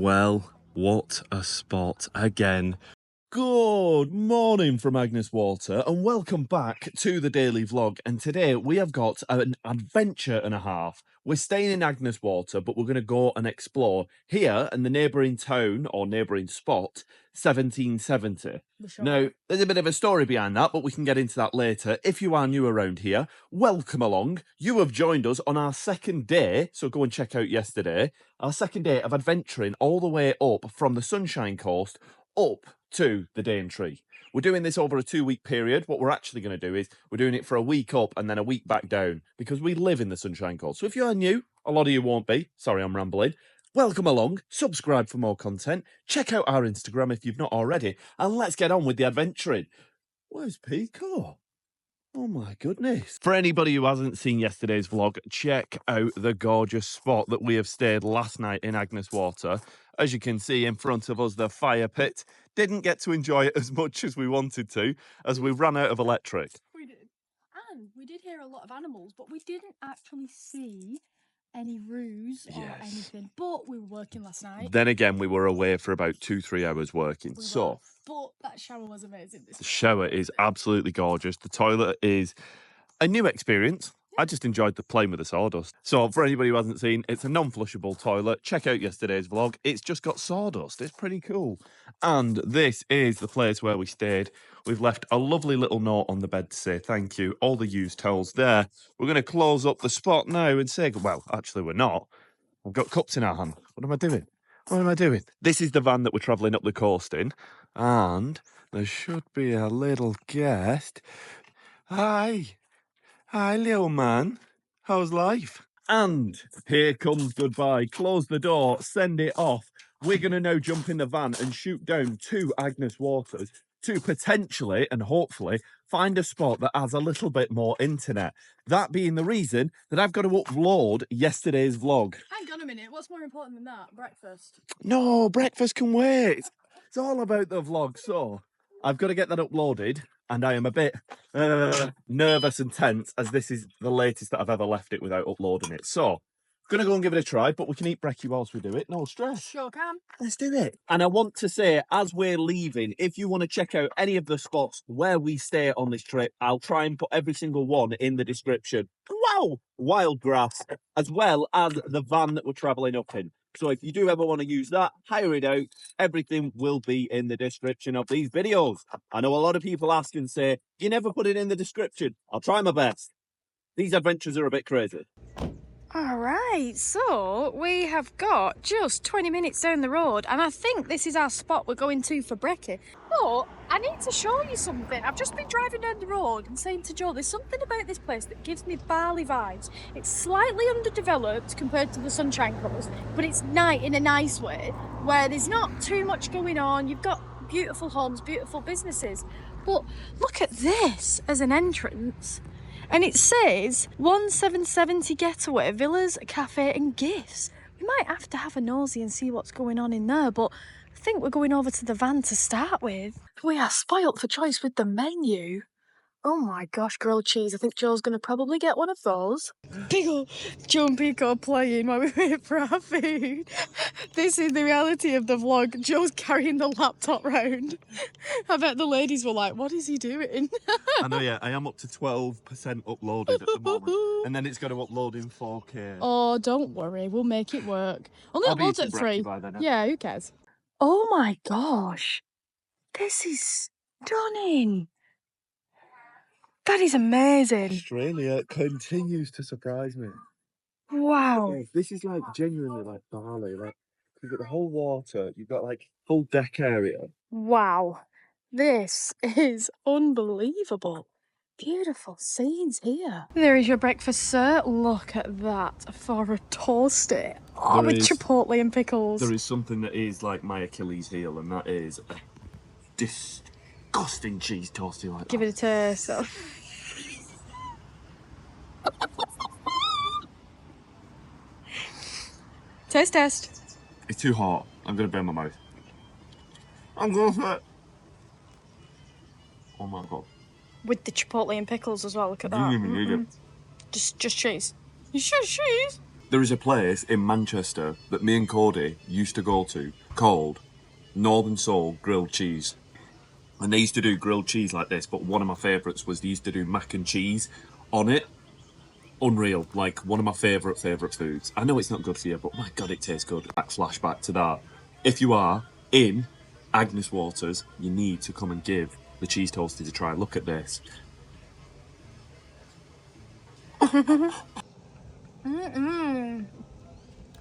Well, what a spot again. Good morning from Agnes Water and welcome back to the daily vlog. And today we have got an adventure and a half. We're staying in Agnes Water, but we're going to go and explore here in the neighbouring town or neighbouring spot, 1770. Now, there's a bit of a story behind that, but we can get into that later. If you are new around here, welcome along. You have joined us on our second day, so go and check out yesterday. Our second day of adventuring all the way up from the Sunshine Coast up to the Daintree. We're doing this over a 2-week period. What we're actually going to do is we're doing it for a week up and then a week back down because we live in the Sunshine Coast. So if you are new, a lot of you won't be. Sorry, I'm rambling. Welcome along. Subscribe for more content. Check out our Instagram if you've not already. And let's get on with the adventuring. Where's Picco? Oh my goodness. For anybody who hasn't seen yesterday's vlog, check out the gorgeous spot that we have stayed last night in Agnes Water. As you can see in front of us, the fire pit. Didn't get to enjoy it as much as we wanted to, as we ran out of electric. We did. And we did hear a lot of animals, but we didn't actually see any roos or anything. But we were working last night. Then again, we were away for about 2-3 hours working. But that shower was amazing. The shower is absolutely gorgeous. The toilet is a new experience. I just enjoyed the playing with the sawdust. So for anybody who hasn't seen, it's a non-flushable toilet. Check out yesterday's vlog. It's just got sawdust. It's pretty cool. And this is the place where we stayed. We've left a lovely little note on the bed to say thank you. All the used towels there. We're going to close up the spot now and say, well, actually we're not. I've got cups in our hand. What am I doing? What am I doing? This is the van that we're travelling up the coast in. And there should be a little guest. Hi. Hi, little man. How's life? And here comes goodbye. Close the door, send it off. We're going to now jump in the van and shoot down to Agnes Waters to potentially and hopefully find a spot that has a little bit more internet. That being the reason that I've got to upload yesterday's vlog. Hang on a minute. What's more important than that? Breakfast. No, breakfast can wait. It's all about the vlog. So I've got to get that uploaded. And I am a bit nervous and tense as this is the latest that I've ever left it without uploading it. So, I'm going to go and give it a try, but we can eat brekkie whilst we do it. No stress. Sure can. Let's do it. And I want to say, as we're leaving, if you want to check out any of the spots where we stay on this trip, I'll try and put every single one in the description. Wow! Wild grass, as well as the van that we're travelling up in. So if you do ever want to use that, hire it out. Everything will be in the description of these videos. I know a lot of people ask and say, you never put it in the description. I'll try my best. These adventures are a bit crazy. All right, so we have got just 20 minutes down the road, and I think this is our spot we're going to for brekkie. But I need to show you something. I've just been driving down the road and saying to Joe, there's something about this place that gives me Bali vibes. It's slightly underdeveloped compared to the Sunshine Coast, but it's nice in a nice way, where there's not too much going on. You've got beautiful homes, beautiful businesses. But look at this as an entrance. And it says 1770 Getaway, Villas, Cafe and Gifts. We might have to have a nosy and see what's going on in there, but I think we're going over to the van to start with. We are spoilt for choice with the menu. Oh my gosh, grilled cheese. I think Joe's going to probably get one of those. Picco, Joe and Picco playing while we wait for our food. This is the reality of the vlog. Joe's carrying the laptop round. I bet the ladies were like, what is he doing? I know, yeah, I am up to 12% uploaded at the moment. And then it's got to upload in 4K. Oh, don't worry. We'll make it work. Only uploads at 3. Yeah, who cares? Oh my gosh. This is stunning. That is amazing. Australia continues to surprise me. Wow. This is like genuinely like Bali. Like you've got the whole water, you've got like full deck area. Wow. This is unbelievable. Beautiful scenes here. There is your breakfast, sir. Look at that for a toasty. Oh, with chipotle and pickles. There is something that is like my Achilles heel, and that is a disgusting cheese toasty like that. Give it a taste. Test. It's too hot. I'm going to burn my mouth. I'm going for it. Oh my god. With the chipotle and pickles as well, look at that. You didn't even need it. Just cheese. You sure cheese? There is a place in Manchester that me and Cody used to go to called Northern Soul Grilled Cheese. And they used to do grilled cheese like this, but one of my favourites was they used to do mac and cheese on it. Unreal, like one of my favourite foods. I know it's not good for you, but my God, it tastes good. Flashback to that. If you are in Agnes Waters, you need to come and give the cheese toasties a try. Look at this.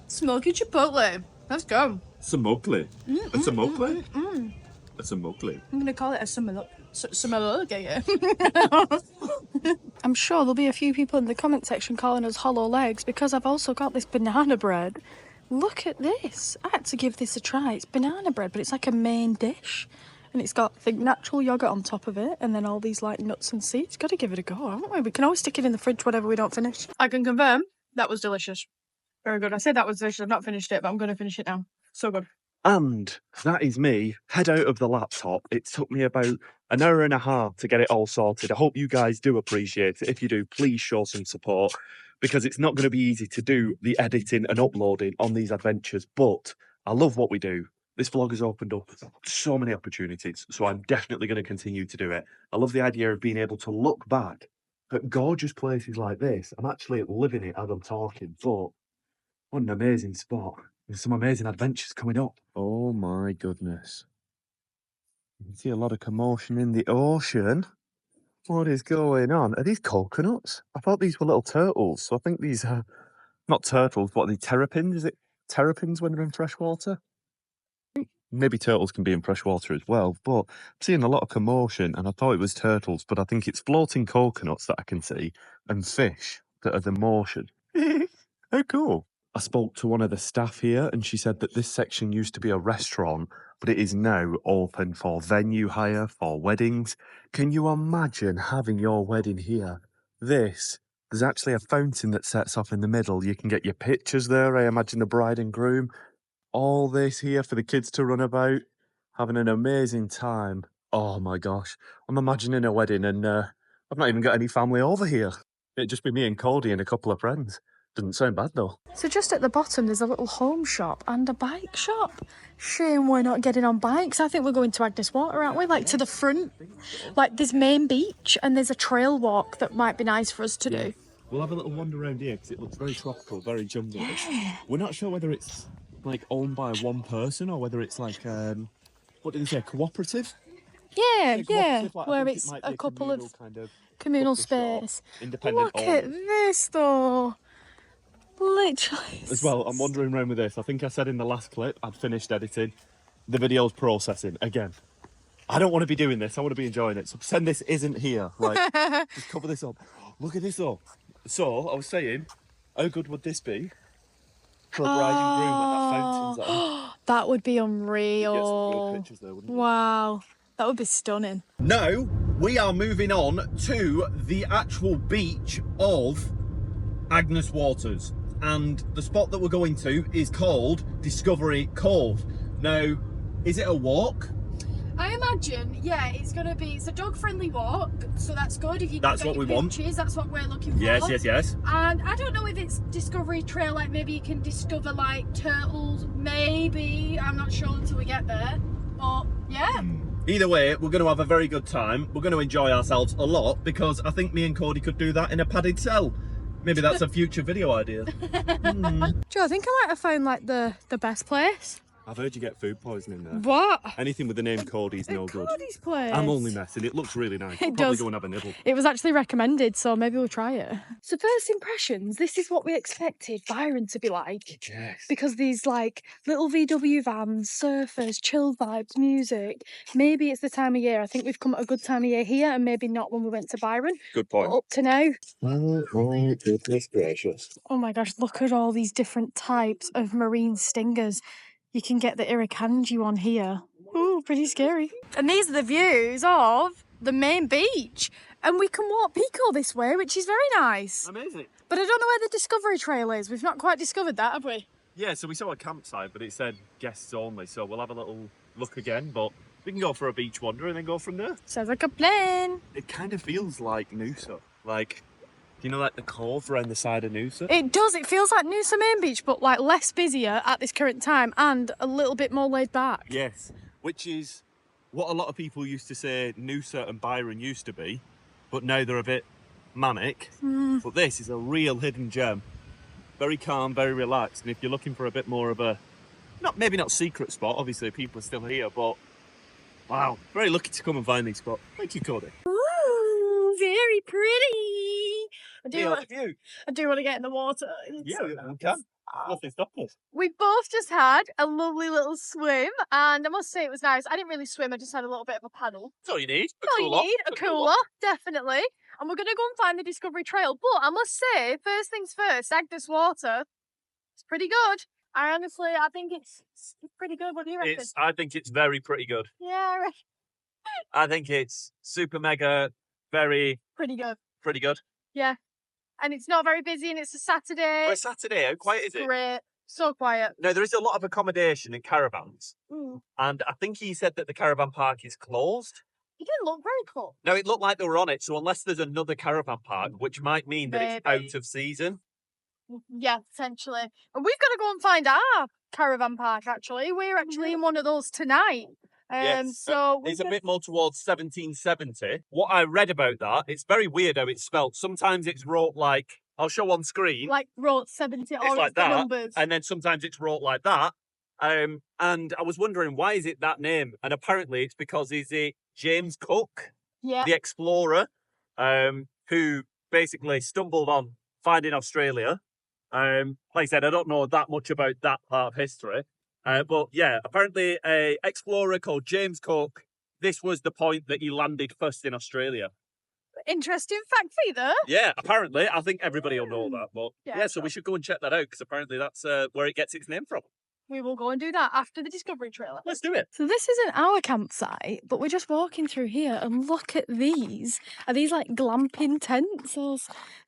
Smoky chipotle. Let's go. Samokli. A samokli? A samokli. I'm gonna call it a sommelier. I'm sure there'll be a few people in the comment section calling us hollow legs because I've also got this banana bread. Look at this. I had to give this a try. It's banana bread, but it's like a main dish. And it's got, I think, natural yogurt on top of it, and then all these like nuts and seeds. Got to give it a go, haven't we? We can always stick it in the fridge whenever we don't finish. I can confirm that was delicious. Very good. I said that was delicious. I've not finished it, but I'm going to finish it now. So good. And that is me, head out of the laptop. It took me about an hour and a half to get it all sorted. I hope you guys do appreciate it. If you do, please show some support, because it's not going to be easy to do the editing and uploading on these adventures, but I love what we do. This vlog has opened up so many opportunities, so I'm definitely going to continue to do it. I love the idea of being able to look back at gorgeous places like this. I'm actually living it as I'm talking, but what an amazing spot. There's some amazing adventures coming up. Oh my goodness. You can see a lot of commotion in the ocean. What is going on? Are these coconuts? I thought these were little turtles. So I think these are not turtles, what are they, terrapins? Is it terrapins when they're in freshwater? Maybe turtles can be in freshwater as well, but I'm seeing a lot of commotion and I thought it was turtles, but I think it's floating coconuts that I can see and fish that are the motion. How cool. I spoke to one of the staff here and she said that this section used to be a restaurant, but it is now open for venue hire for weddings. Can you imagine having your wedding here? There's actually a fountain that sets off in the middle. You can get your pictures there, I imagine the bride and groom. All this here for the kids to run about, having an amazing time. Oh my gosh, I'm imagining a wedding and I've not even got any family over here. It'd just be me and Cody and a couple of friends. Doesn't sound bad though. So just at the bottom there's a little home shop and a bike shop. Shame we're not getting on bikes. I think we're going to Agnes Water, aren't we? Like to the front. Like there's main beach and there's a trail walk that might be nice for us to do. We'll have a little wander around here because it looks very tropical, very jungle. Yeah. We're not sure whether it's like owned by one person or whether it's like what did they say, cooperative? Yeah. Like, where it's a couple of kind of communal space. Independent Look at this though. Literally. As well, I'm wandering around with this. I think I said in the last clip I'd finished editing. The video's processing again. I don't want to be doing this. I want to be enjoying it. So pretend this isn't here. Like, just cover this up. Look at this though. So I was saying, how good would this be for a bride and groom when that fountain's on? That would be unreal. Get some good pictures there, wouldn't it? Wow, that would be stunning. Now we are moving on to the actual beach of Agnes Waters. And the spot that we're going to is called Discovery Cove. Now, is it a walk? I imagine, yeah, it's a dog-friendly walk, so that's good. If you that's what we want. That's what we're looking for. Yes. And I don't know if it's Discovery Trail, like maybe you can discover like turtles, maybe. I'm not sure until we get there, but yeah. Either way, we're going to have a very good time. We're going to enjoy ourselves a lot because I think me and Cody could do that in a padded cell. Maybe that's a future video idea. Joe, I think I might have found like the best place. I've heard you get food poisoning there. What? Anything with the name Cody's no good. Cody's place. I'm only messing. It looks really nice. It Probably does. go and have a nibble. It was actually recommended, so maybe we'll try it. So first impressions, this is what we expected Byron to be like. Yes. Because these like little VW vans, surfers, chill vibes, music. Maybe it's the time of year. I think we've come at a good time of year here and maybe not when we went to Byron. Good point. But up to now. Oh my goodness gracious. Oh my gosh, look at all these different types of marine stingers. You can get the irukandji one here. Ooh, pretty scary. And these are the views of the main beach. And we can walk Picco this way, which is very nice. Amazing. But I don't know where the Discovery Trail is. We've not quite discovered that, have we? Yeah, so we saw a campsite, but it said guests only, so we'll have a little look again, but we can go for a beach wander and then go from there. Sounds like a plan. It kind of feels like Noosa. Like, you know, like the cove around the side of Noosa? It does. It feels like Noosa Main Beach, but like less busier at this current time and a little bit more laid back. Yes, which is what a lot of people used to say Noosa and Byron used to be, but now they're a bit manic. But this is a real hidden gem. Very calm, very relaxed. And if you're looking for a bit more of a, maybe not secret spot, obviously people are still here, but wow, very lucky to come and find these spots. Thank you, Cody. Ooh, very pretty. I do want to get in the water. Yeah, we can. Nothing stops us. We both just had a lovely little swim, and I must say it was nice. I didn't really swim, I just had a little bit of a paddle. That's all you need. A cooler, definitely. And we're going to go and find the Discovery Trail. But I must say, first things first, Agnes Water, it's pretty good. I think it's pretty good. What do you reckon? I think it's very pretty good. Yeah, I reckon. I think it's super mega, very... Pretty good. Pretty good. Yeah. And it's not very busy, and it's a Saturday. For a Saturday, how quiet is it? Great. So quiet. No, there is a lot of accommodation in caravans. And I think he said that the caravan park is closed. It didn't look very cool. No, it looked like they were on it. So unless there's another caravan park, which might mean that it's out of season. Yeah, potentially. And we've got to go and find our caravan park, actually. We're actually in one of those tonight. Yes. So it's a bit more towards 1770. What I read about that, it's very weird how it's spelt. Sometimes it's wrote like, I'll show on screen. Like wrote 70 or like that, numbers. And then sometimes it's wrote like that. And I was wondering, why is it that name? And apparently it's because is it James Cook, the explorer, who basically stumbled on finding Australia. Like I said, I don't know that much about that part of history. But yeah, apparently an explorer called James Cook, this was the point that he landed first in Australia. Interesting fact for you there. Yeah, apparently. I think everybody will know that. But yeah, so we should go and check that out because apparently that's where it gets its name from. We will go and do that after the Discovery Trailer. Let's do it. So this isn't our campsite, but we're just walking through here and look at these. Are these like glamping tents?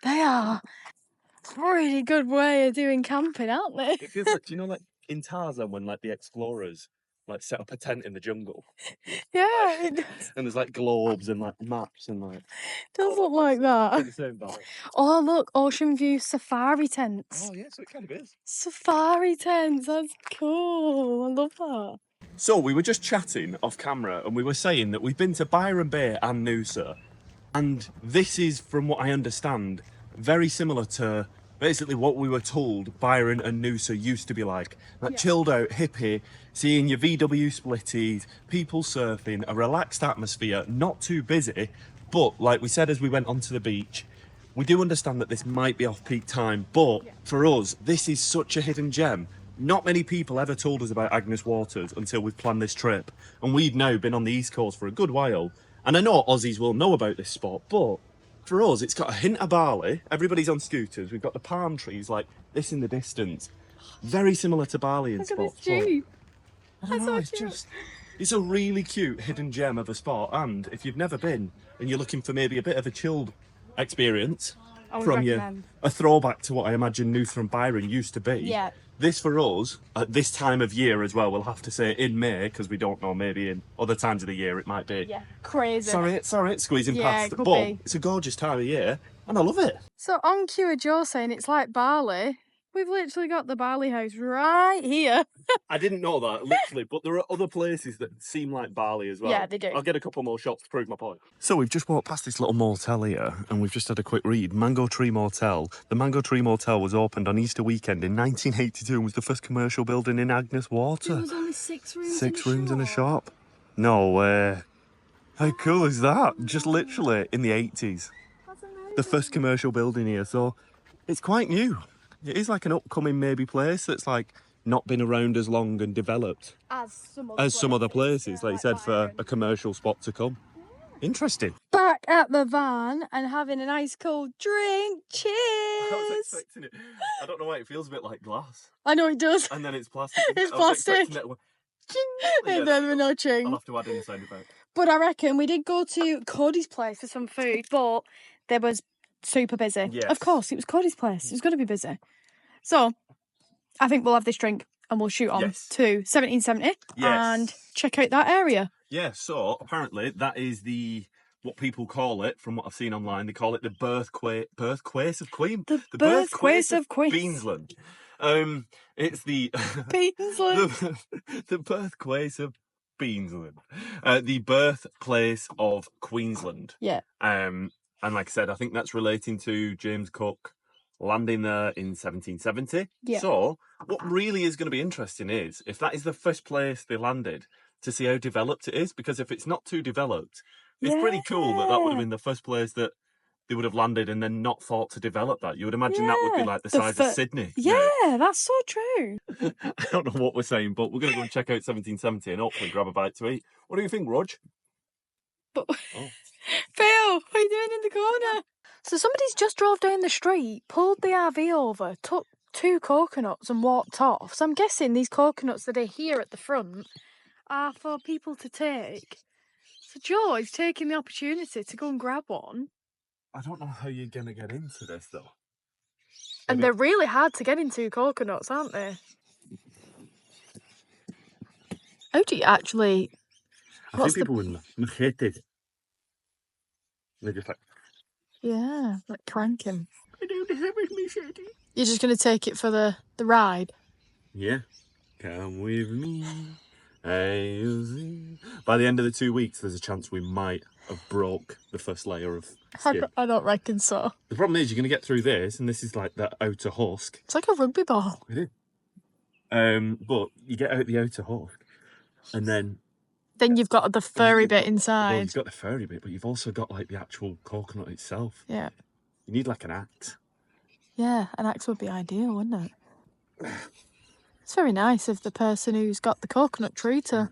They are a pretty good way of doing camping, aren't they? It feels like, do you know, like in Tarzan when like the explorers like set up a tent in the jungle? Yeah. And there's like globes and like maps and like... It does look like that. The same vibe. Oh, look, Ocean View safari tents. Oh, yeah, so it kind of is. Safari tents, that's cool. I love that. So we were just chatting off camera and we were saying that we've been to Byron Bay and Noosa. And this is, from what I understand, very similar to basically what we were told Byron and Noosa used to be like. That chilled out, hippie, seeing your VW splitties, people surfing, a relaxed atmosphere, not too busy. But like we said as we went onto the beach, we do understand that this might be off-peak time, but for us, this is such a hidden gem. Not many people ever told us about Agnes Waters until we've planned this trip. And we've now been on the East Coast for a good while. And I know Aussies will know about this spot, but for us, it's got a hint of Bali. Everybody's on scooters. We've got the palm trees like this in the distance. Very similar to Bali in spots. Look at this Jeep. I don't know, it's a really cute hidden gem of a spot. And if you've never been and you're looking for maybe a bit of a chilled experience from a throwback to what I imagine Noosa and Byron used to be. Yeah. This for us, at this time of year as well, we'll have to say in May, because we don't know, maybe in other times of the year it might be. Yeah, crazy. Sorry, squeezing past. But it's a gorgeous time of year, and I love it. So on cue of Joe saying it's like Bali, we've literally got the Bali house right here. I didn't know that, literally, but there are other places that seem like Bali as well. Yeah, they do. I'll get a couple more shots to prove my point. So we've just walked past this little motel here, and we've just had a quick read. Mango Tree Motel. The Mango Tree Motel was opened on Easter weekend in 1982 and was the first commercial building in Agnes Water. There was only 6 rooms. 6 rooms in a shop. No way. How cool is that? Just literally in the 80s. That's amazing. The first commercial building here, so it's quite new. It is like an upcoming maybe place that's like not been around as long and developed as some other places, like you said, for a commercial spot to come. Interesting. Back at the van and having a nice cold drink. Cheers! I was expecting it. I don't know why it feels a bit like glass. I know it does. And then it's plastic. It's plastic. And then we're no ching. I'll have to add in a sound effect. But I reckon we did go to Cody's place for some food, but there was super busy. Yes. Of course, it was Cody's place. It was going to be busy. So I think we'll have this drink and we'll shoot on to 1770 and check out that area. Yeah, so apparently that is the what people call it, from what I've seen online, they call it the birthplace of Queen. The The birthplace of Queen. Queensland. It's the Queensland. the birthplace of Queensland. The birthplace of Queensland. Yeah. And like I said, I think that's relating to James Cook landing there in 1770. Yeah. So what really is going to be interesting is if that is the first place they landed, to see how developed it is, because if it's not too developed, it's pretty cool that would have been the first place that they would have landed and then not thought to develop that. You would imagine that would be like the size of Sydney. Yeah, that's so true. I don't know what we're saying, but we're going to go and check out 1770 and hopefully grab a bite to eat. What do you think, Rog? But Phil, what are you doing in the corner? So somebody's just drove down the street, pulled the RV over, took 2 coconuts and walked off. So I'm guessing these coconuts that are here at the front are for people to take. So Joe is taking the opportunity to go and grab one. I don't know how you're going to get into this, though. And they're really hard to get into, coconuts, aren't they? How do you actually... I think people would hate it. They're just like... Yeah, like cranking. I don't have it, me, Sadie. You're just going to take it for the ride? Yeah. Come with me. By the end of the 2 weeks, there's a chance we might have broke the first layer of skin. I don't reckon so. The problem is you're going to get through this, and this is like that outer husk. It's like a rugby ball. It is. But you get out the outer husk, and then you've got the furry bit inside. Well, you've got the furry bit, but you've also got like the actual coconut itself. Yeah. You need like an axe. Yeah, an axe would be ideal, wouldn't it? It's very nice of the person who's got the coconut tree to...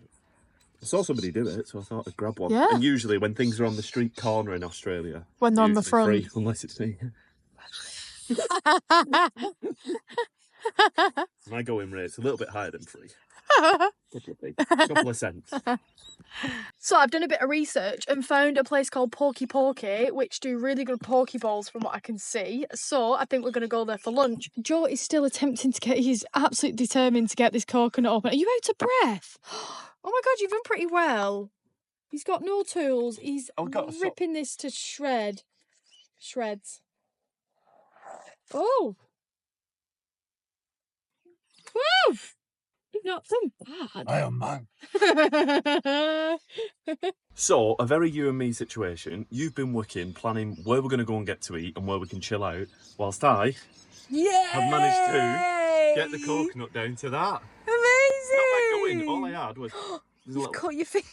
I saw somebody do it, so I thought I'd grab one. Yeah. And usually when things are on the street corner in Australia... When they're on the front. Free, unless it's me. My going rate's a little bit higher than free. Couple of cents. So I've done a bit of research and found a place called Porky Porky, which do really good poke bowls from what I can see. So I think we're going to go there for lunch. Joe is still attempting to get... He's absolutely determined to get this coconut open. Are you out of breath? Oh my God, you've done pretty well. He's got no tools. He's ripping this to shreds. Oh. Woo! You've not done bad. I am man. So, a very you and me situation. You've been working, planning where we're going to go and get to eat and where we can chill out, whilst I have managed to get the coconut down to that. Amazing! Not by going, all I had was... You've cut your finger.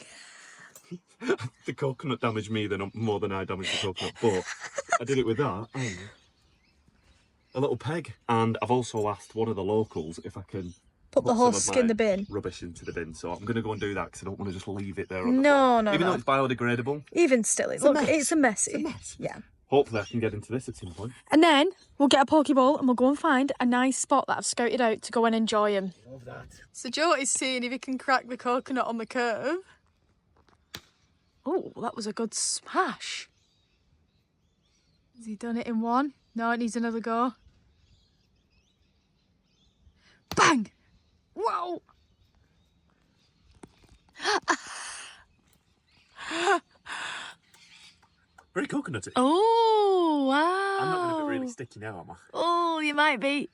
The coconut damaged me more than I damaged the coconut, but I did it with that and a little peg. And I've also asked one of the locals if I can put the husk in the bin. Rubbish into the bin, so I'm going to go and do that because I don't want to just leave it there. Even though it's biodegradable. Even still, it's a mess. It's a mess. Yeah. Hopefully I can get into this at some point. And then we'll get a poke bowl and we'll go and find a nice spot that I've scouted out to go and enjoy him. Love that. So Joe is seeing if he can crack the coconut on the curve. Oh, that was a good smash. Has he done it in one? No, it needs another go. Bang! Whoa! Very coconutty. Oh, wow. I'm not going to be really sticky now, am I? Oh, you might be.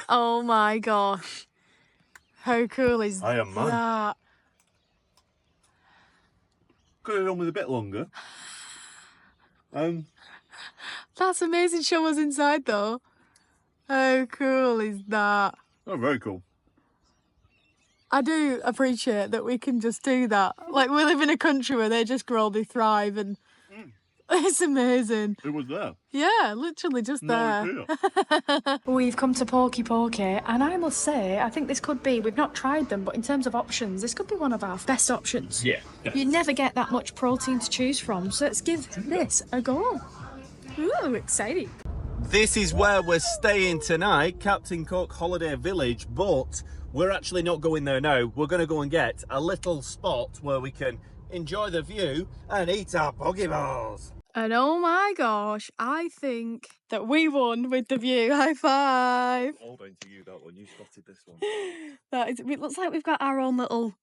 Oh my gosh. How cool is that? I am man. Could have done with a bit longer. That's amazing. Show us inside though. How cool is that? Oh, very cool. I do appreciate that we can just do that. Like, we live in a country where they just grow, they thrive, and it's amazing. It was there. Yeah, literally just there. We've come to Porky Porky, and I must say, I think this could be, we've not tried them, but in terms of options, this could be one of our best options. Yeah. You never get that much protein to choose from, so let's give this a go. Ooh, exciting. This is where we're staying tonight, Captain Cook Holiday Village, but we're actually not going there now. We're going to go and get a little spot where we can enjoy the view and eat our pokeballs. And oh my gosh, I think that we won with the view. High five. All down to you, that one. You spotted this one. It looks like we've got our own little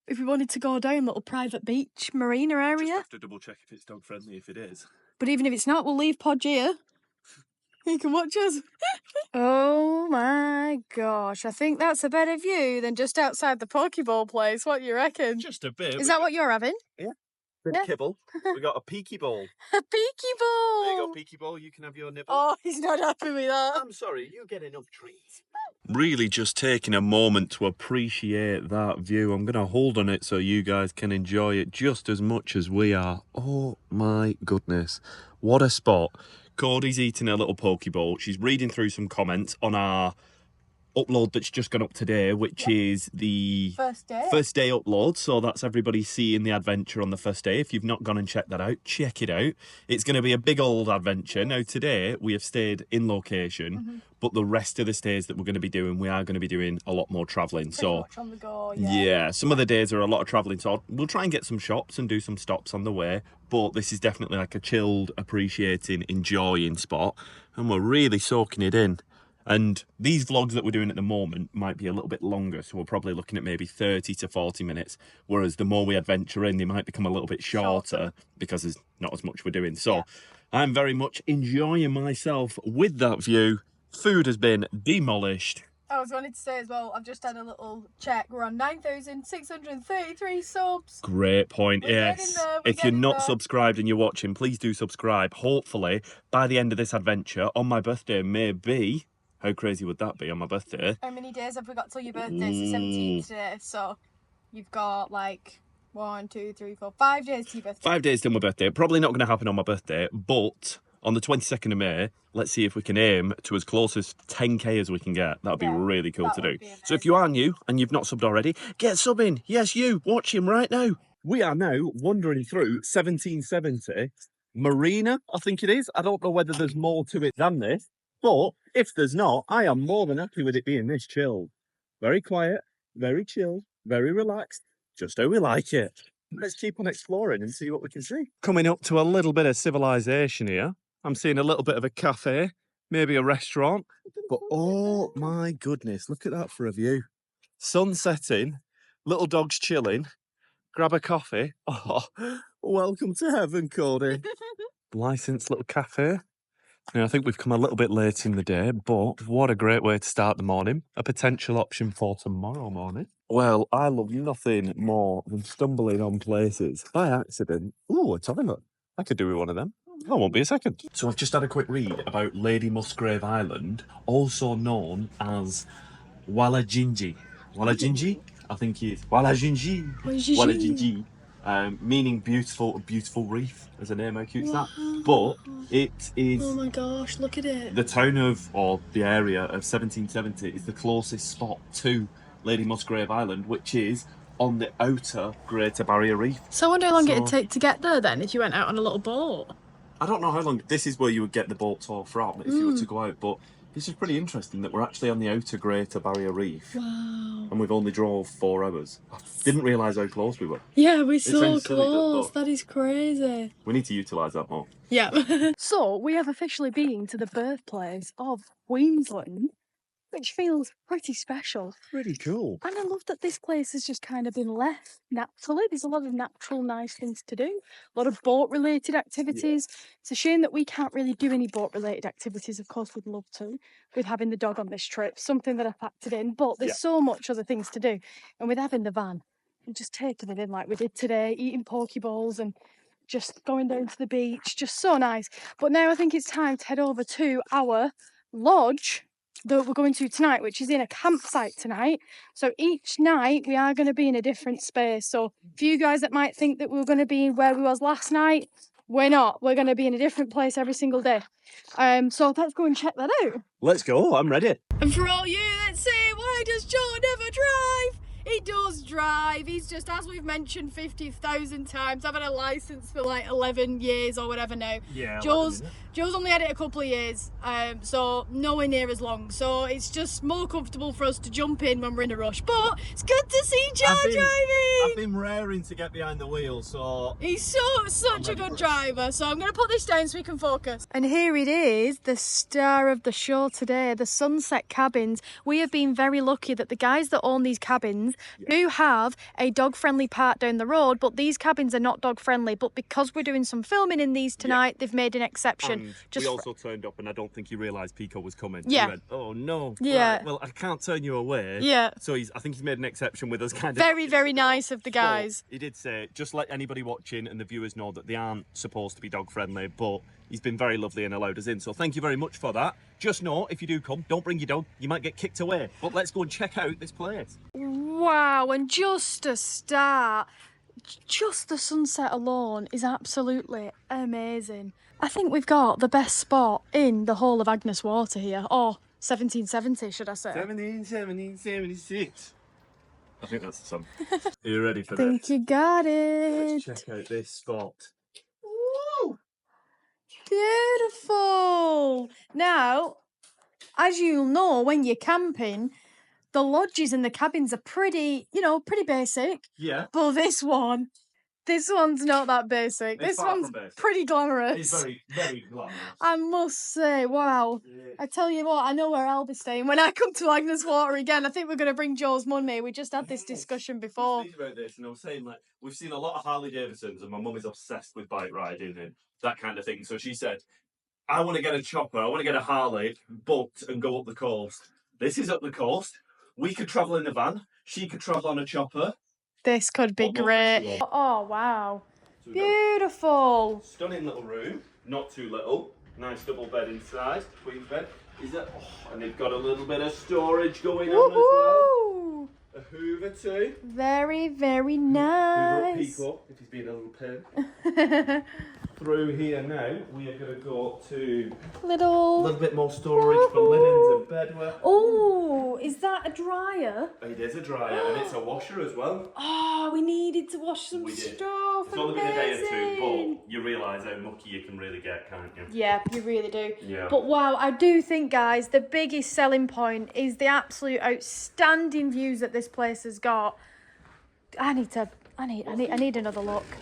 if we wanted to go down little private beach marina area. Just have to double check if it's dog friendly. If it is, but even if it's not, we'll leave Podge here. He can watch us. Oh my gosh, I think that's a better view than just outside the Pokeball place. What do you reckon? just a bit. Is that what you're having? Yeah. Bit of kibble. We got a peaky ball. A peaky ball. There you go, peaky ball. You can have your nibble. Oh, he's not happy with that. I'm sorry, you get enough treats. Really just taking a moment to appreciate that view. I'm going to hold on it so you guys can enjoy it just as much as we are. Oh my goodness. What a spot. Cody's eating a little Pokeball. She's reading through some comments on our upload that's just gone up today, which is the first day upload. So that's everybody seeing the adventure on the first day. If you've not gone and checked that out, check it out. It's going to be a big old adventure. Now today we have stayed in location, but the rest of the stays that we're going to be doing, we are going to be doing a lot more travelling. So much on the go, yeah, some of the days are a lot of travelling, so we'll try and get some shops and do some stops on the way, but this is definitely like a chilled, appreciating, enjoying spot, and we're really soaking it in. And these vlogs that we're doing at the moment might be a little bit longer, so we're probably looking at maybe 30 to 40 minutes, whereas the more we adventure in, they might become a little bit shorter because there's not as much we're doing. So I'm very much enjoying myself with that view. Food has been demolished. I was wanting to say as well, I've just had a little check. We're on 9,633 subs. Great point, yes. If you're not subscribed and you're watching, please do subscribe. Hopefully, by the end of this adventure, on my birthday, maybe... How crazy would that be on my birthday? How many days have we got till your birthday? It's the 17th today, so you've got like 1, 2, 3, 4, 5 days to your birthday. 5 days till my birthday. Probably not going to happen on my birthday, but on the 22nd of May, let's see if we can aim to as close as 10k as we can get. That'd be really cool to do. So if you are new and you've not subbed already, get subbing. Yes, you. Watch him right now. We are now wandering through 1770 Marina, I think it is. I don't know whether there's more to it than this. But if there's not, I am more than happy with it being this chilled. Very quiet, very chilled, very relaxed, just how we like it. Let's keep on exploring and see what we can see. Coming up to a little bit of civilization here. I'm seeing a little bit of a cafe, maybe a restaurant. But oh my goodness, look at that for a view. Sun setting, little dogs chilling, grab a coffee. Oh, welcome to heaven, Cody. Licensed little cafe. Now, I think we've come a little bit late in the day, but what a great way to start the morning. A potential option for tomorrow morning. Well, I love nothing more than stumbling on places by accident. Ooh, a toilet. I could do with one of them. I won't be a second. So I've just had a quick read about Lady Musgrave Island, also known as Wallajinji. Wallajinji? I think it's Wallajinji. Wallajinji. Meaning beautiful reef as a name. How cute's that? But it is. Oh my gosh, look at it. The town of, or the area of 1770 is the closest spot to Lady Musgrave Island, which is on the outer Greater Barrier Reef. So I wonder how long it'd take to get there then if you went out on a little boat. I don't know how long. This is where you would get the boat tour from if you were to go out, but this is pretty interesting that we're actually on the outer Greater Barrier Reef. Wow. And we've only drove 4 hours. I didn't realise how close we were. Yeah, we're so close. That is crazy. We need to utilise that more. Yeah. So we have officially been to the birthplace of Queensland, which feels pretty special. Pretty cool. And I love that this place has just kind of been left naturally. There's a lot of natural, nice things to do. A lot of boat-related activities. Yeah. It's a shame that we can't really do any boat-related activities. Of course, we'd love to, with having the dog on this trip. Something that I factored in. But there's so much other things to do. And with having the van, and just taking it in like we did today, eating Pokeballs and just going down to the beach. Just so nice. But now I think it's time to head over to our lodge that we're going to tonight, which is in a campsite tonight. So each night we are going to be in a different space. So for you guys that might think that we were going to be where we was last night, we're not. We're going to be in a different place every single day. So let's go and check that out. Let's go. I'm ready. And for all you that say, why does Joe never drive? He does drive. He's just, as we've mentioned 50,000 times, I've had a licence for like 11 years or whatever now. Yeah. Joe's only had it a couple of years, so nowhere near as long. So it's just more comfortable for us to jump in when we're in a rush. But it's good to see Joe driving. I've been raring to get behind the wheel, so... He's such a good driver. So I'm going to put this down so we can focus. And here it is, the star of the show today, the Sunset Cabins. We have been very lucky that the guys that own these cabins cabins do have a dog-friendly part down the road, but these cabins are not dog-friendly. But because we're doing some filming in these tonight, they've made an exception. And we also turned up, and I don't think he realised Picco was coming. Yeah. He went, oh no. Yeah. Right, well, I can't turn you away. Yeah. So I think he's made an exception with us, kind of. Very, very nice of the guys. But he did say, just let anybody watching and the viewers know that they aren't supposed to be dog-friendly, but he's been very lovely and allowed us in. So thank you very much for that. Just know, if you do come, don't bring your dog. You might get kicked away. But let's go and check out this place. Wow, and just to start, just the sunset alone is absolutely amazing. I think we've got the best spot in the whole of Agnes Water here. Or 1770, should I say? 1776. I think that's the song. Are you ready for I think this? you got it. Let's check out this spot. Woo! Beautiful. Now, as you'll know, when you're camping, the lodges and the cabins are pretty, pretty basic. Yeah. But this one's not that basic. It's This far one's from basic. pretty glamorous. It's very, very glamorous. I must say, wow. Yeah. I tell you what, I know where I'll be staying when I come to Agnes Water again. I think we're going to bring Joe's money. We just had this discussion before. Speaking about this, and I was saying, like, we've seen a lot of Harley Davidsons, and my mum is obsessed with bike riding and that kind of thing. So she said, I want to get a chopper, I want to get a Harley, booked and go up the coast. This is up the coast. We could travel in the van. She could travel on a chopper. This could be great. Oh, wow. So Beautiful. Stunning little room, not too little. Nice double bed inside, queen bed. And they've got a little bit of storage going on as well. A Hoover too. Very, very Hoover up nice. Picco, if he's being a little pin. Through here now, we are going to go to a little bit more storage for linens and bedwear. Oh, is that a dryer? It is a dryer and it's a washer as well. Oh, we needed to wash some stuff. It's only been a day or two, but you realise how mucky you can really get, can't you? Yeah, you really do. Yeah. But wow, I do think, guys, the biggest selling point is the absolute outstanding views that this place has got. I need another look.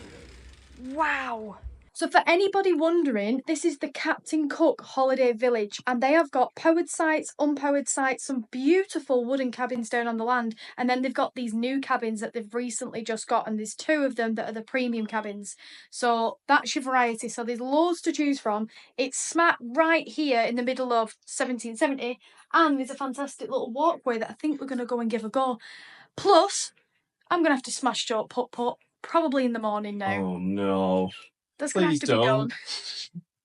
Wow. So for anybody wondering, this is the Captain Cook Holiday Village, and they have got powered sites, unpowered sites, some beautiful wooden cabins down on the land, and then they've got these new cabins that they've recently just got, and there's 2 of them that are the premium cabins. So that's your variety. So there's loads to choose from. It's smack right here in the middle of 1770, and there's a fantastic little walkway that I think we're going to go and give a go. Plus, I'm going to have to smash Joe putt probably in the morning now. Oh no. That's going to have to be done.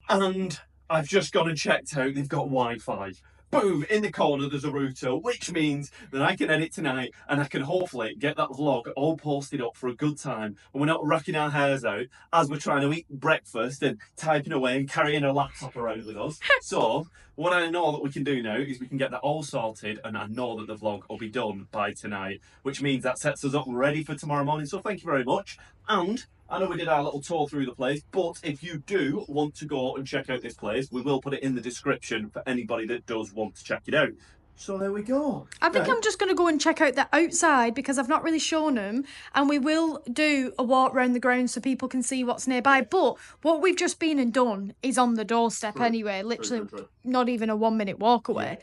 And I've just gone and checked out, they've got Wi-Fi. Boom, in the corner there's a router, which means that I can edit tonight and I can hopefully get that vlog all posted up for a good time. And we're not racking our hairs out as we're trying to eat breakfast and typing away and carrying a laptop around with us. So, what I know that we can do now is we can get that all sorted, and I know that the vlog will be done by tonight, which means that sets us up ready for tomorrow morning. So thank you very much. And I know we did our little tour through the place, but if you do want to go and check out this place, we will put it in the description for anybody that does want to check it out. So there we go. I think I'm just going to go and check out the outside because I've not really shown them, and we will do a walk around the grounds so people can see what's nearby. But what we've just been and done is on the doorstep anyway, literally not even a 1 minute walk away.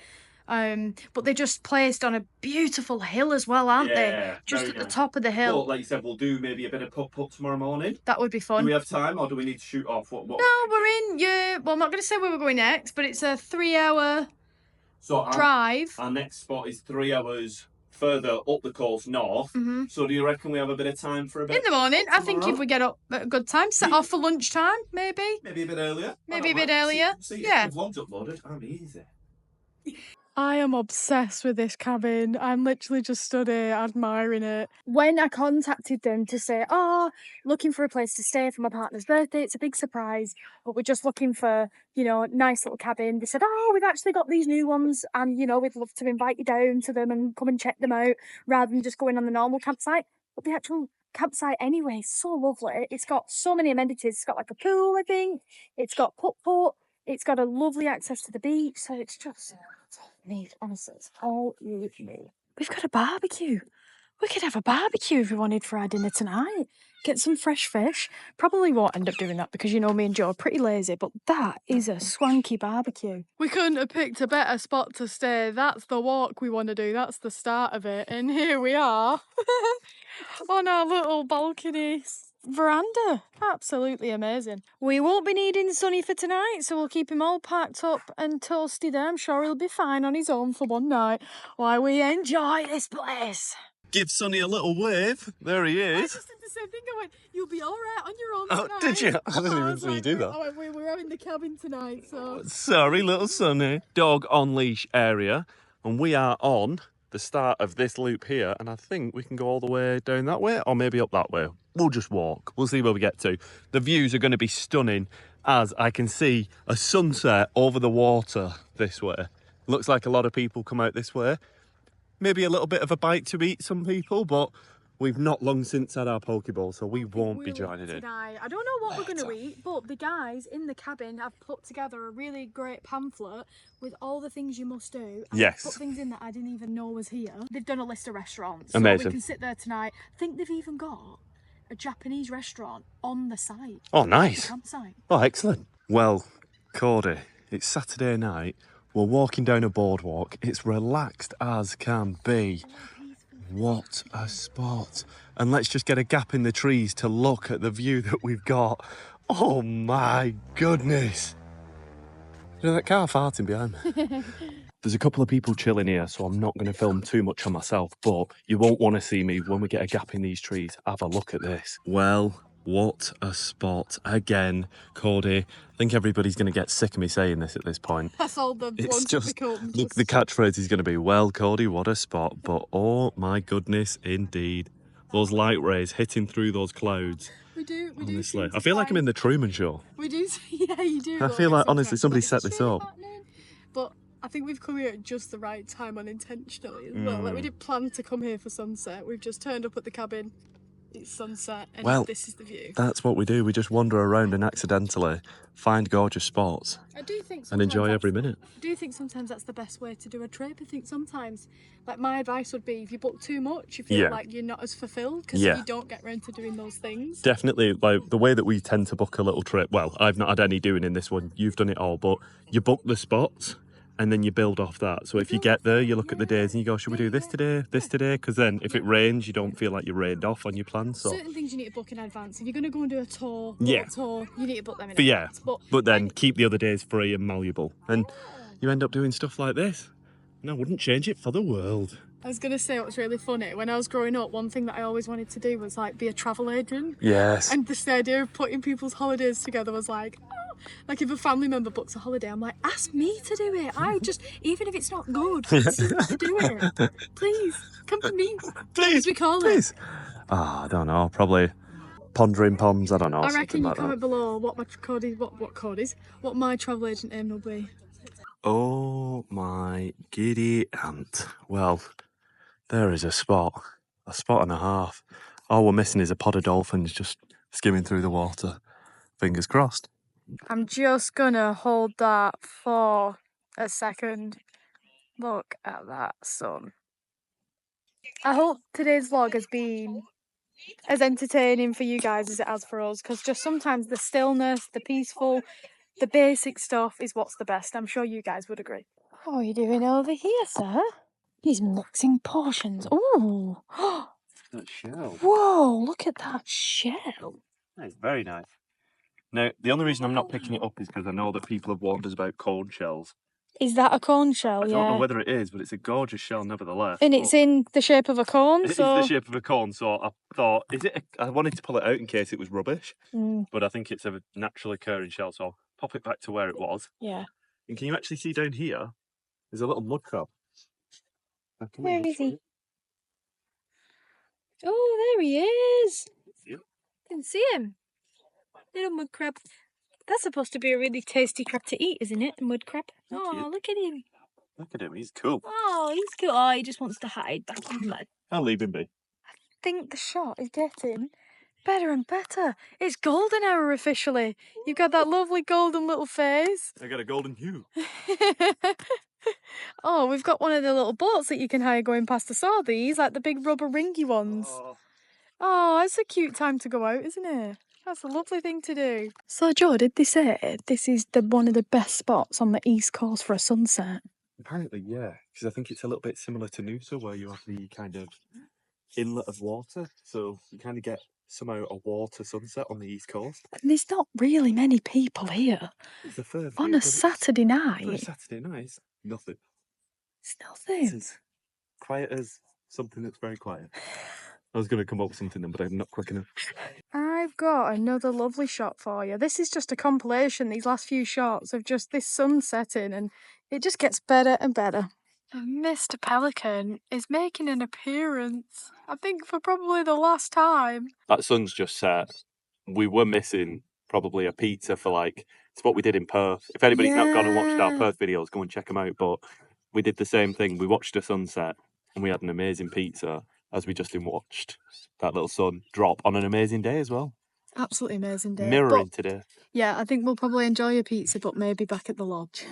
But they're just placed on a beautiful hill as well, aren't they? Just at the top of the hill. Well, like you said, we'll do maybe a bit of putt tomorrow morning. That would be fun. Do we have time, or do we need to shoot off? What? No, we're in. Yeah. Well, I'm not going to say where we're going next, but it's a 3-hour drive. Our next spot is 3 hours further up the coast north. So do you reckon we have a bit of time for a bit? In the morning, I think if we get up at a good time, set off for lunchtime, maybe. Maybe a bit earlier. Maybe a bit earlier. Yeah. The vlog's uploaded. I'm easy. I am obsessed with this cabin. I'm literally just stood here admiring it. When I contacted them to say, looking for a place to stay for my partner's birthday, it's a big surprise, but we're just looking for, a nice little cabin. They said, we've actually got these new ones and, we'd love to invite you down to them and come and check them out rather than just going on the normal campsite. But the actual campsite anyway is so lovely. It's got so many amenities. It's got like a pool, I think. It's got putt. It's got a lovely access to the beach. So it's just... neat, honestly, it's all you need. We've got a barbecue. We could have a barbecue if we wanted for our dinner tonight. Get some fresh fish. Probably won't end up doing that because you know me and Joe are pretty lazy, but that is a swanky barbecue. We couldn't have picked a better spot to stay. That's the walk we want to do. That's the start of it. And here we are on our little balcony veranda. Absolutely amazing. We won't be needing Sonny for tonight, so we'll keep him all packed up and toasty there. I'm sure he'll be fine on his own for one night while we enjoy this place. Give Sonny a little wave. There he I is. just did the same thing. I went, you'll be all right on your own Oh, tonight. did you? I didn't even was see you like, do that. I went, we're out in the cabin tonight, so... Sorry, little Sonny. Dog on leash area. And we are on the start of this loop here. And I think we can go all the way down that way or maybe up that way. We'll just walk. We'll see where we get to. The views are going to be stunning as I can see a sunset over the water this way. Looks like a lot of people come out this way. Maybe a little bit of a bite to eat, some people, but we've not long since had our Pokeball, so we won't be joining in. I don't know what we're going to eat, but the guys in the cabin have put together a really great pamphlet with all the things you must do. And Yes. put things in that I didn't even know was here. They've done a list of restaurants. Amazing. So we can sit there tonight. I think they've even got a Japanese restaurant on the site. Oh, nice. The campsite. Oh, excellent. Well, Cody, it's Saturday night. We're walking down a boardwalk. It's relaxed as can be. What a spot. And let's just get a gap in the trees to look at the view that we've got. Oh my goodness. You know that car farting behind me? There's a couple of people chilling here, so I'm not going to film too much on myself, but you won't want to see me when we get a gap in these trees. Have a look at this. Well, what a spot. Again, Cody, I think everybody's going to get sick of me saying this at this point. That's all the It's ones just, that become the catchphrase is going to be, well, Cody, what a spot. But oh my goodness, indeed. Those light rays hitting through those clouds. We do. Honestly, I feel like I'm in the Truman Show. We do. Yeah, you do. I feel like, honestly, somebody set this up. But I think we've come here at just the right time unintentionally as well. Like, we didn't plan to come here for sunset. We've just turned up at the cabin. It's sunset and this is the view. That's what we do. We just wander around and accidentally find gorgeous spots. I do think and enjoy every minute. I do think sometimes that's the best way to do a trip. I think sometimes, like, my advice would be if you book too much, you feel like you're not as fulfilled because you don't get around to doing those things. Definitely, like the way that we tend to book a little trip. Well, I've not had any doing in this one. You've done it all, but you book the spots. And then you build off that. So if you get there, you look at the days and you go, should we do this today, this today? Because then if it rains, you don't feel like you're rained off on your plans. So certain things you need to book in advance. If you're going to go and do a tour, you need to book them in advance. But then keep the other days free and malleable. And you end up doing stuff like this. And I wouldn't change it for the world. I was going to say what's really funny. When I was growing up, one thing that I always wanted to do was like be a travel agent. Yes. And this idea of putting people's holidays together was like, like if a family member books a holiday, I'm like, ask me to do it. I just, even if it's not good, do it. Please, come to me. Please, we call it. I don't know. Probably pondering poms. I don't know. I reckon you like comment below what my code is, what my travel agent name will be. Oh my giddy aunt. Well, there is a spot and a half. All we're missing is a pod of dolphins just skimming through the water. Fingers crossed. I'm just gonna hold that for a second. Look at that sun. I hope today's vlog has been as entertaining for you guys as it has for us, because just sometimes the stillness, the peaceful, the basic stuff is what's the best. I'm sure you guys would agree. What are you doing over here, sir? He's mixing portions. Ooh. That shell. Whoa, look at that shell. That's very nice. Now, the only reason I'm not picking it up is because I know that people have warned us about cone shells. Is that a cone shell? I don't know whether it is, but it's a gorgeous shell nevertheless. And it's in the shape of a cone, It's the shape of a cone, so I thought, I wanted to pull it out in case it was rubbish, but I think it's a naturally occurring shell, so I'll pop it back to where it was. Yeah. And can you actually see down here, there's a little mud crab. Where is he? Oh, there he is. You can see him. Little mud crab. That's supposed to be a really tasty crab to eat, isn't it? A mud crab. Oh, look at him. Look at him, he's cool. Oh, he's cool. Oh, he just wants to hide back in the mud. I'll leave him be. I think the shot is getting better and better. It's golden hour officially. You've got that lovely golden little face. I got a golden hue. Oh, we've got one of the little boats that you can hire going past. I saw these, like the big rubber ringy ones. Oh, it's a cute time to go out, isn't it? That's a lovely thing to do. So, Joe, did they say this is one of the best spots on the East Coast for a sunset? Apparently, yeah, because I think it's a little bit similar to Noosa, where you have the kind of inlet of water, so you kind of get somehow a water sunset on the East Coast. And there's not really many people here. It's a fair On few, a but Saturday night. for a Saturday night, it's nothing. It's nothing. It's as quiet as something that's very quiet. I was going to come up with something then, but I'm not quick enough. I've got another lovely shot for you. This is just a compilation, these last few shots of just this sun setting, and it just gets better and better. And Mr. Pelican is making an appearance, I think for probably the last time. That sun's just set. We were missing probably a pizza for like, it's what we did in Perth. If anybody's not gone and watched our Perth videos, go and check them out. But we did the same thing. We watched a sunset and we had an amazing pizza as we just watched that little sun drop on an amazing day as well. Absolutely amazing day. Mirroring today. Yeah, I think we'll probably enjoy a pizza, but maybe back at the lodge.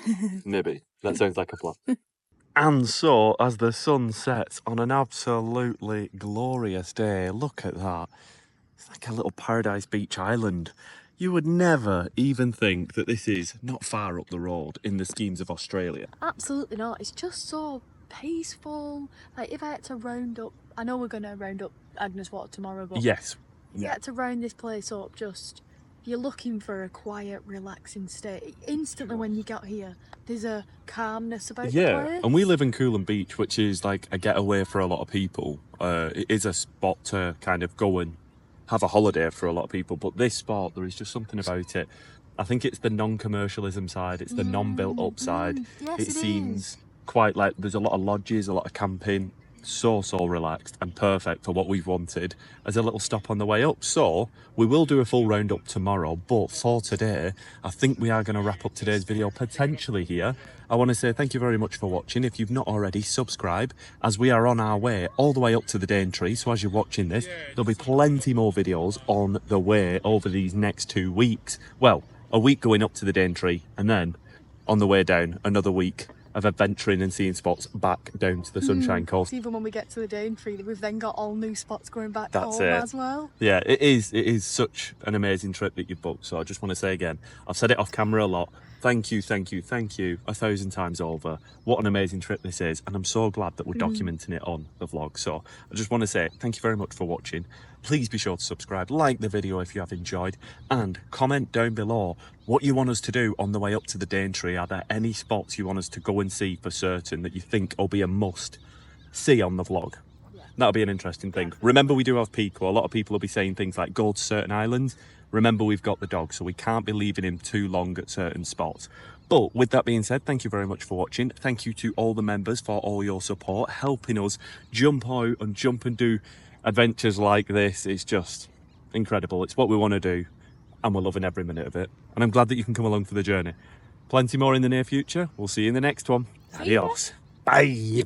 Maybe. That sounds like a plan. And so, as the sun sets on an absolutely glorious day, look at that. It's like a little paradise beach island. You would never even think that this is not far up the road in the schemes of Australia. Absolutely not. It's just so peaceful. Like, if I had to round up, I know we're going to round up Agnes Water tomorrow, but Yes. if you had to round this place up, just, you're looking for a quiet, relaxing stay. Instantly when you got here, there's a calmness about the place. Yeah, and we live in COOLUM Beach, which is like a getaway for a lot of people. It is a spot to kind of go and have a holiday for a lot of people, but this spot, there is just something about it. I think it's the non-commercialism side, it's the non-built up side. Yes, it seems quite like there's a lot of lodges, a lot of camping, so relaxed and perfect for what we've wanted as a little stop on the way up. So we will do a full roundup tomorrow, but for today I think we are going to wrap up today's video potentially here. I want to say thank you very much for watching. If you've not already, subscribe, as we are on our way all the way up to the Daintree. So as you're watching this, there'll be plenty more videos on the way over these next 2 weeks. Well, a week going up to the Daintree, and then on the way down another week of adventuring and seeing spots back down to the Sunshine Coast. Even when we get to the Daintree, we've then got all new spots going back That's home it. as well. Yeah, it is such an amazing trip that you've booked. So I just want to say again, I've said it off camera a lot. Thank you 1,000 times over. What an amazing trip this is, and I'm so glad that we're documenting it on the vlog. So I just want to say thank you very much for watching. Please be sure to subscribe, like the video if you have enjoyed, and comment down below what you want us to do on the way up to the Daintree. Are there any spots you want us to go and see for certain that you think will be a must see on the vlog? That'll be an interesting thing. Remember, we do have Picco. A lot of people will be saying things like go to certain islands. Remember, we've got the dog, so we can't be leaving him too long at certain spots. But with that being said, thank you very much for watching. Thank you to all the members for all your support, helping us jump out and jump and do adventures like this. It's just incredible. It's what we want to do, and we're loving every minute of it. And I'm glad that you can come along for the journey. Plenty more in the near future. We'll see you in the next one. Adios. Bye.